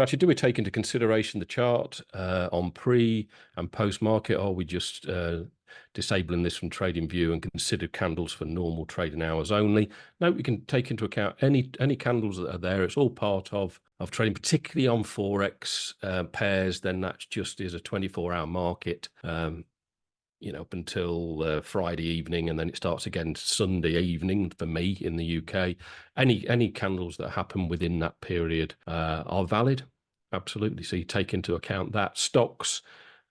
Actually, do we take into consideration the chart on pre and post market, or are we just disabling this from trading view and consider candles for normal trading hours only? No, we can take into account any candles that are there. It's all part of trading, particularly on Forex pairs. Then that's just is a 24-hour market. Up until Friday evening, and then it starts again Sunday evening for me in the UK. Any candles that happen within that period are valid, absolutely. So you take into account that. Stocks,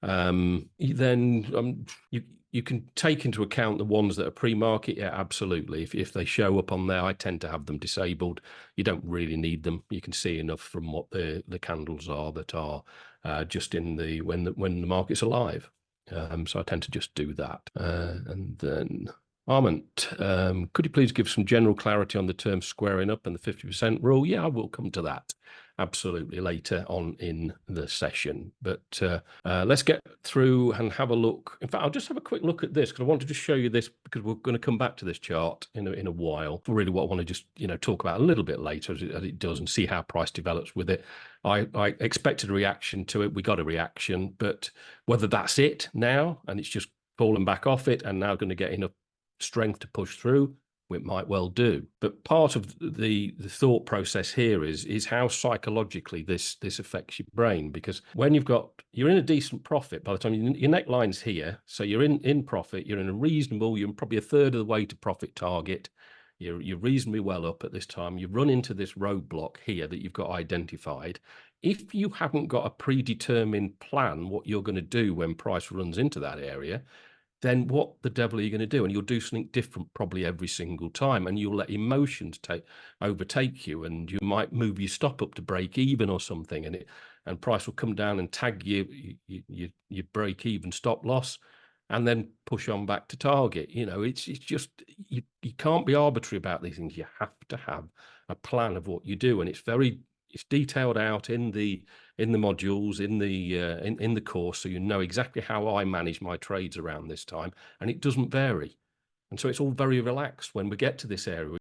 then you can take into account the ones that are pre-market. Yeah, absolutely. If they show up on there, I tend to have them disabled. You don't really need them. You can see enough from what the candles are that are just in the when the market's alive. So I tend to just do that. And then Armand, could you please give some general clarity on the term squaring up and the 50% rule? Yeah, I will come to that absolutely later on in the session. But let's get through and have a look. In fact, I'll just have a quick look at this because I wanted to show you this because we're going to come back to this chart in a while. Really what I want to just talk about a little bit later as it does and see how price develops with it. I expected a reaction to it. We got a reaction, but whether that's it now and it's just fallen back off it and now going to get enough strength to push through, it might well do. But part of the thought process here is how psychologically this affects your brain, because when you're in a decent profit by the time your neckline's here, so you're in profit, you're probably a third of the way to profit target. You're reasonably well up at this time. You run into this roadblock here that you've got identified. If you haven't got a predetermined plan what you're going to do when price runs into that area, then what the devil are you going to do? And you'll do something different probably every single time, and you'll let emotions overtake you, and you might move your stop up to break even or something, and price will come down and tag your break even stop loss, and then push on back to target. It's just you can't be arbitrary about these things. You have to have a plan of what you do, and it's detailed out in the modules in the course, so you know exactly how I manage my trades around this time, and it doesn't vary. And so it's all very relaxed when we get to this area.